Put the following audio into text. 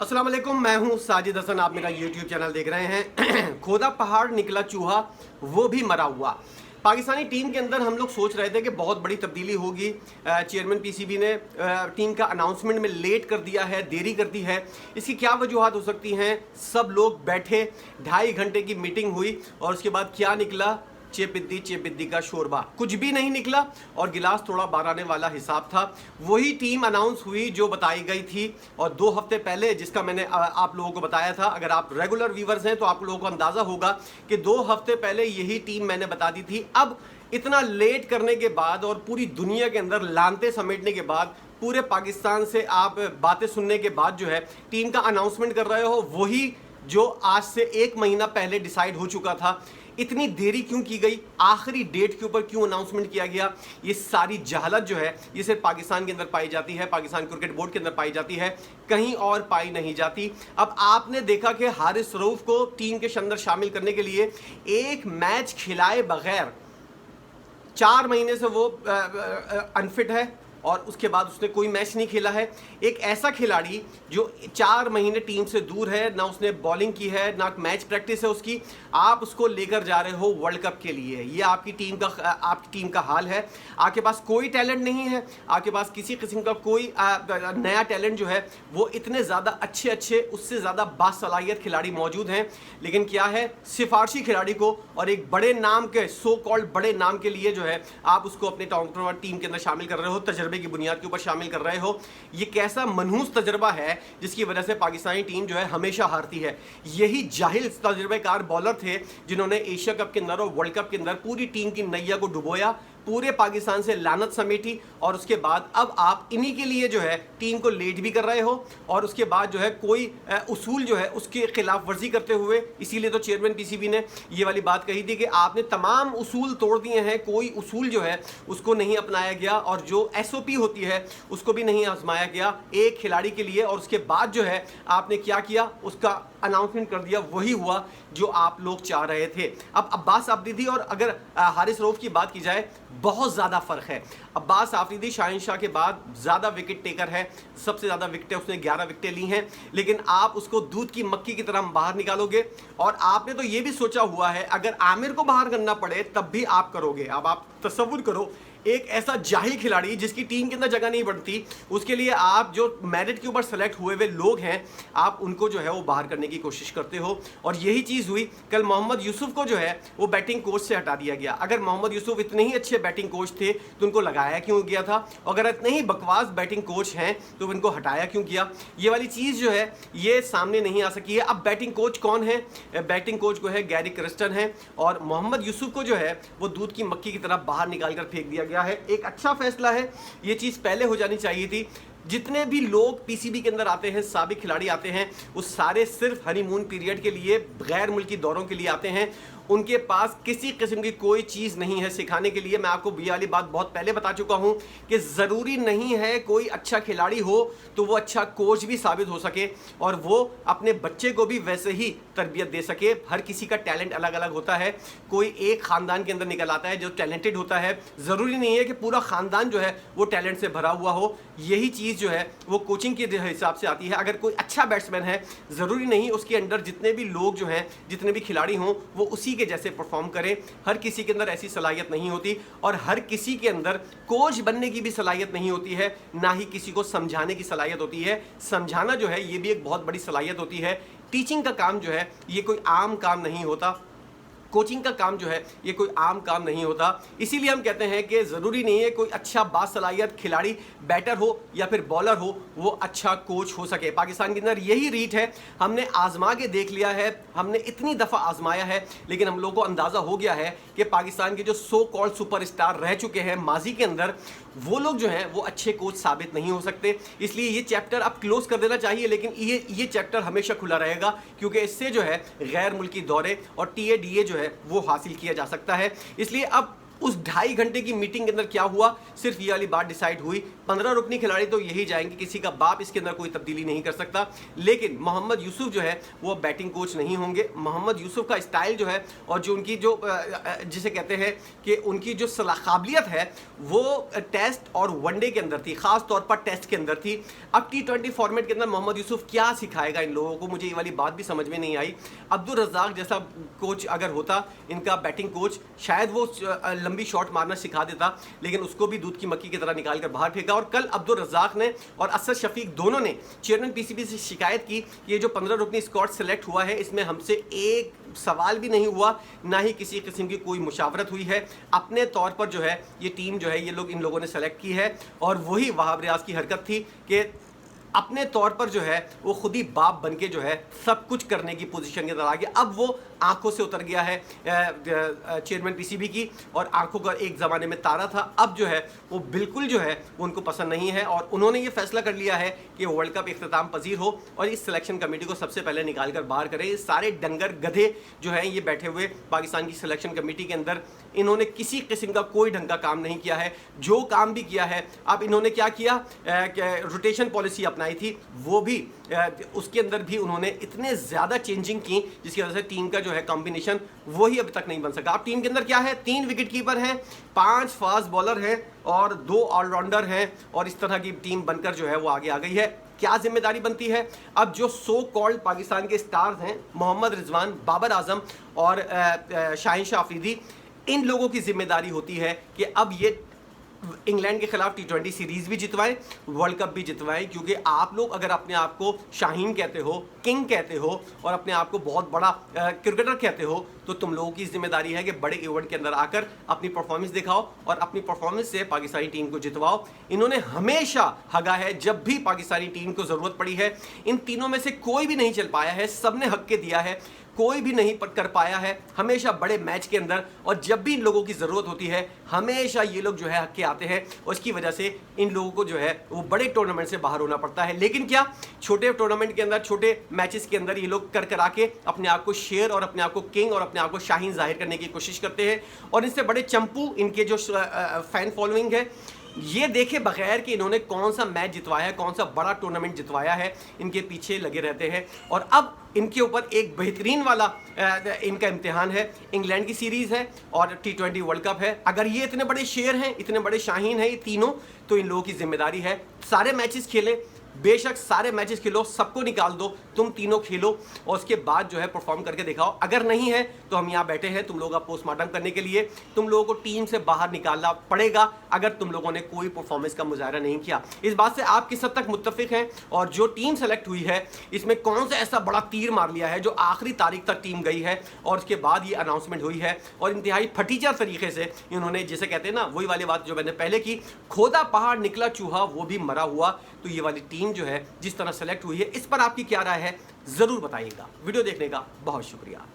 अस्सलाम वालेकुम, मैं हूं साजिद हसन। आप मेरा यूट्यूब चैनल देख रहे हैं। खोदा पहाड़ निकला चूहा, वो भी मरा हुआ। पाकिस्तानी टीम के अंदर हम लोग सोच रहे थे कि बहुत बड़ी तब्दीली होगी। चेयरमैन पीसीबी ने टीम का अनाउंसमेंट में लेट कर दिया है, देरी कर दी है। इसकी क्या वजूहत हो सकती हैं? सब लोग बैठे, 2.5 घंटे की मीटिंग हुई और उसके बाद क्या निकला? चेपिद्दी का शोरबा। कुछ भी नहीं निकला और गिलास थोड़ा बाराने वाला हिसाब था। वही टीम अनाउंस हुई जो बताई गई थी और 2 हफ्ते पहले, जिसका मैंने आप लोगों को बताया था। अगर आप रेगुलर व्यूवर्स हैं तो आप लोगों को अंदाजा होगा कि 2 हफ्ते पहले यही टीम मैंने बता दी थी। अब इतना लेट करने के बाद और पूरी दुनिया के अंदर लानते समेटने के बाद, पूरे पाकिस्तान से आप बातें सुनने के बाद जो है टीम का अनाउंसमेंट कर रहे हो, वही जो आज से 1 महीना पहले डिसाइड हो चुका था। इतनी देरी क्यों की गई? आखिरी डेट के ऊपर क्यों अनाउंसमेंट किया गया? ये सारी जहालत जो है ये सिर्फ पाकिस्तान के अंदर पाई जाती है, पाकिस्तान क्रिकेट बोर्ड के अंदर पाई जाती है, कहीं और पाई नहीं जाती। अब आपने देखा कि हारिस रऊफ को टीम के अंदर शामिल करने के लिए एक मैच खिलाए बगैर 4 महीने से वो अनफिट है और उसके बाद उसने कोई मैच नहीं खेला है। एक ऐसा खिलाड़ी जो 4 महीने टीम से दूर है, ना उसने बॉलिंग की है, ना मैच प्रैक्टिस है उसकी, आप उसको लेकर जा रहे हो वर्ल्ड कप के लिए। ये आपकी टीम का हाल है। आपके पास कोई टैलेंट नहीं है, आपके पास किसी किस्म का कोई नया टैलेंट जो है वो इतने ज़्यादा अच्छे उससे ज़्यादा बासलाहियत खिलाड़ी मौजूद हैं, लेकिन क्या है, सिफारशी खिलाड़ी को और एक बड़े नाम के, सो कॉल्ड बड़े नाम के लिए जो है आप उसको अपने टीम के अंदर शामिल कर रहे हो, तजर्बे की बुनियाद के ऊपर शामिल कर रहे हो। ये कैसा मनहूस तजर्बा है जिसकी वजह से पाकिस्तानी टीम जो है हमेशा हारती है। यही जाहिल तजर्बेकार बॉलर थे जिन्होंने एशिया कप के अंदर और वर्ल्ड कप के अंदर पूरी टीम की नैया को डुबोया, पूरे पाकिस्तान से लानत समेटी, और उसके बाद अब आप इन्हीं के लिए जो है टीम को लेट भी कर रहे हो और उसके बाद जो है कोई उसूल जो है उसके खिलाफ वर्जी करते हुए। इसीलिए तो चेयरमैन पीसीबी ने ये वाली बात कही थी कि आपने तमाम उसूल तोड़ दिए हैं, कोई उसूल जो है उसको नहीं अपनाया गया और जो एसओपी होती है उसको भी नहीं आजमाया गया एक खिलाड़ी के लिए। और उसके बाद जो है आपने क्या किया, उसका अनाउंसमेंट कर दिया। वही हुआ जो आप लोग चाह रहे थे। अब अब्बास आफरीदी और अगर हारिस रऊफ की बात की जाए, बहुत ज़्यादा फ़र्क है। अब्बास आफरीदी शाहीन शाह के बाद ज़्यादा विकेट टेकर है, सबसे ज़्यादा विकेटें उसने 11 विकेटें ली हैं, लेकिन आप उसको दूध की मक्खी की तरह बाहर निकालोगे। और आपने तो ये भी सोचा हुआ है अगर आमिर को बाहर करना पड़े तब भी आप करोगे। अब आप तसव्वुर करो, एक ऐसा जाहिल खिलाड़ी जिसकी टीम के अंदर जगह नहीं बढ़ती, उसके लिए आप जो मेरिट के ऊपर सेलेक्ट हुए हुए लोग हैं, आप उनको जो है वो बाहर करने की कोशिश करते हो। और यही चीज़ हुई कल। मोहम्मद यूसुफ को जो है वो बैटिंग कोच से हटा दिया गया। अगर मोहम्मद यूसुफ इतने ही अच्छे बैटिंग कोच थे तो उनको लगाया क्यों गया था? अगर इतने ही बकवास बैटिंग कोच हैं तो उनको हटाया क्यों किया? ये वाली चीज़ जो है ये सामने नहीं आ सकी है। अब बैटिंग कोच कौन है? बैटिंग कोच को है गैरी क्रिस्टन है, और मोहम्मद यूसुफ को जो है वो दूध की मक्खी की तरह बाहर निकाल कर फेंक दिया गया है। एक अच्छा फैसला है, ये चीज़ पहले हो जानी चाहिए थी। जितने भी लोग पीसीबी के अंदर आते हैं, साबिक खिलाड़ी आते हैं, वो सारे सिर्फ हनीमून पीरियड के लिए, गैर मुल्की दौरों के लिए आते हैं। उनके पास किसी किस्म की कोई चीज़ नहीं है सिखाने के लिए। मैं आपको ये वाली बात बहुत पहले बता चुका हूं कि ज़रूरी नहीं है कोई अच्छा खिलाड़ी हो तो वो अच्छा कोच भी साबित हो सके और वो अपने बच्चे को भी वैसे ही तरबियत दे सके। हर किसी का टैलेंट अलग अलग होता है। कोई एक ख़ानदान के अंदर निकल आता है जो टैलेंटेड होता है, ज़रूरी नहीं है कि पूरा ख़ानदान जो है वो टैलेंट से भरा हुआ हो। यही चीज़ जो है वो कोचिंग के हिसाब से आती है। अगर कोई अच्छा बैट्समैन है, ज़रूरी नहीं उसके अंदर जितने भी लोग जो हैं, जितने भी खिलाड़ी हों, वो उसी के जैसे परफॉर्म करें। हर किसी के अंदर ऐसी सलाहियत नहीं होती और हर किसी के अंदर कोच बनने की भी सलाहियत नहीं होती है, ना ही किसी को समझाने की सलाहियत होती है। समझाना जो है ये भी एक बहुत बड़ी सलाहियत होती है। टीचिंग का काम जो है ये कोई आम काम नहीं होता। कोचिंग का काम जो है ये कोई आम काम नहीं होता। इसीलिए हम कहते हैं कि ज़रूरी नहीं है कोई अच्छा बासलाहियत खिलाड़ी बैटर हो या फिर बॉलर हो वो अच्छा कोच हो सके। पाकिस्तान के अंदर यही रीत है। हमने आजमा के देख लिया है, हमने इतनी दफ़ा आजमाया है, लेकिन हम लोगों को अंदाज़ा हो गया है कि पाकिस्तान के जो सो कॉल्ड सुपरस्टार रह चुके हैं माजी के अंदर, वो लोग जो हैं वो अच्छे कोच साबित नहीं हो सकते। इसलिए ये चैप्टर अब क्लोज़ कर देना चाहिए, लेकिन ये चैप्टर हमेशा खुला रहेगा क्योंकि इससे जो है गैर मुल्की दौरे और TADA जो है वो हासिल किया जा सकता है। इसलिए अब उस 2.5 घंटे की मीटिंग के अंदर क्या हुआ, सिर्फ ये वाली बात डिसाइड हुई, 15 रुकनी खिलाड़ी तो यही जाएंगे, किसी का बाप इसके अंदर कोई तब्दीली नहीं कर सकता। लेकिन मोहम्मद यूसुफ जो है वो बैटिंग कोच नहीं होंगे। मोहम्मद यूसुफ का स्टाइल जो है और जो उनकी जो जिसे कहते हैं कि उनकी जो काबिलियत है वो टेस्ट और वनडे के अंदर थी, खास तौर पर टेस्ट के अंदर थी। अब T20 फॉर्मेट के अंदर मोहम्मद यूसुफ क्या सिखाएगा इन लोगों को, मुझे ये वाली बात भी समझ में नहीं आई। अब्दुल रज़ाक जैसा कोच अगर होता इनका बैटिंग कोच, शायद वो लंबी शॉट मारना सिखा देता, लेकिन उसको भी दूध की मक्खी की तरह निकाल कर बाहर फेंका। और कल अब्दुल रज़ाक ने और असद शफीक दोनों ने चेयरमैन पीसीबी से शिकायत की कि ये जो 15 रुकनी स्क्वाड सेलेक्ट हुआ है इसमें हमसे एक सवाल भी नहीं हुआ, ना ही किसी किस्म की कोई मुशावरत हुई है। अपने तौर पर जो है ये टीम जो है ये लोग इन लोगों ने सेलेक्ट की है। और वही वहाब रियाज की हरकत थी कि अपने तौर पर जो है वो खुद ही बाप बन के जो है सब कुछ करने की पोजीशन के अंदर आ गया। अब वो आंखों से उतर गया है चेयरमैन पीसीबी की, और आंखों का एक ज़माने में तारा था, अब जो है वो बिल्कुल जो है वो उनको पसंद नहीं है। और उन्होंने ये फैसला कर लिया है कि वर्ल्ड कप इख्तिताम पजीर हो और इस सिलेक्शन कमेटी को सबसे पहले निकाल कर बाहर करें। ये सारे डंगर गधे जो हैं ये बैठे हुए पाकिस्तान की सिलेक्शन कमेटी के अंदर, इन्होंने किसी किस्म का कोई ढंग का काम नहीं किया है। जो काम भी किया है, अब इन्होंने क्या किया, रोटेशन पॉलिसी अपनाई थी, वो भी उसके अंदर भी उन्होंने इतने ज़्यादा चेंजिंग की जिसकी वजह से टीम का जो है कॉम्बिनेशन वही अभी तक नहीं बन सका। अब टीम के अंदर क्या है, 3 विकेट कीपर हैं, 5 फास्ट बॉलर हैं और 2 ऑलराउंडर हैं, और इस तरह की टीम बनकर जो है वो आगे आ गई है। क्या जिम्मेदारी बनती है अब जो सो कॉल्ड पाकिस्तान के स्टार्स हैं, मोहम्मद रिजवान, बाबर आजम और शाहीन शाह अफरीदी, इन लोगों की जिम्मेदारी होती है कि अब ये इंग्लैंड के खिलाफ T20 सीरीज़ भी जितवाएं, वर्ल्ड कप भी जितवाएं। क्योंकि आप लोग अगर अपने आप को शाहीन कहते हो, किंग कहते हो और अपने आप को बहुत बड़ा क्रिकेटर कहते हो, तो तुम लोगों की जिम्मेदारी है कि बड़े इवेंट के अंदर आकर अपनी परफॉर्मेंस दिखाओ और अपनी परफॉर्मेंस से पाकिस्तानी टीम को जितवाओ। इन्होंने हमेशा हगा है, जब भी पाकिस्तानी टीम को ज़रूरत पड़ी है। इन तीनों में से कोई भी नहीं चल पाया है, सब ने हक के दिया है, कोई भी नहीं कर पाया है। हमेशा बड़े मैच के अंदर और जब भी इन लोगों की ज़रूरत होती है हमेशा ये लोग जो है हक के आते हैं, और इसकी वजह से इन लोगों को जो है वो बड़े टूर्नामेंट से बाहर होना पड़ता है। लेकिन क्या, छोटे टूर्नामेंट के अंदर, छोटे मैचेस के अंदर ये लोग कर आके अपने आप को शेर और अपने आप को किंग और अपने आप को शाहीन जाहिर करने की कोशिश करते हैं। और इनसे बड़े चंपू इनके जो फैन फॉलोइंग है, ये देखे बगैर कि इन्होंने कौन सा मैच जितवाया है, कौन सा बड़ा टूर्नामेंट जितवाया है, इनके पीछे लगे रहते हैं। और अब इनके ऊपर एक बेहतरीन वाला इनका इम्तिहान है, इंग्लैंड की सीरीज़ है और T20 वर्ल्ड कप है। अगर ये इतने बड़े शेर हैं, इतने बड़े शाहीन हैं ये तीनों, तो इन लोगों की जिम्मेदारी है सारे मैचेस खेलें, बेशक सारे मैचेस खेलो, सबको निकाल दो, तुम तीनों खेलो और उसके बाद जो है परफॉर्म करके दिखाओ। अगर नहीं है तो हम यहाँ बैठे हैं तुम लोगों का पोस्टमार्टम करने के लिए। तुम लोगों को टीम से बाहर निकालना पड़ेगा अगर तुम लोगों ने कोई परफॉर्मेंस का मुजाहरा नहीं किया। इस बात से आप किस हद तक मुत्तफिक हैं, और जो टीम सेलेक्ट हुई है इसमें कौन सा ऐसा बड़ा तीर मार लिया है जो आखिरी तारीख तक टीम गई है और उसके बाद ये अनाउंसमेंट हुई है, और इंतहाई फटीचर तरीके से इन्होंने, जैसे कहते हैं ना, वही वाली बात जो मैंने पहले की, खोदा पहाड़ निकला चूहा वो भी मरा हुआ। तो ये वाली टीम जो है जिस तरह सेलेक्ट हुई है, इस पर आपकी क्या राय है ज़रूर बताइएगा। वीडियो देखने का बहुत शुक्रिया।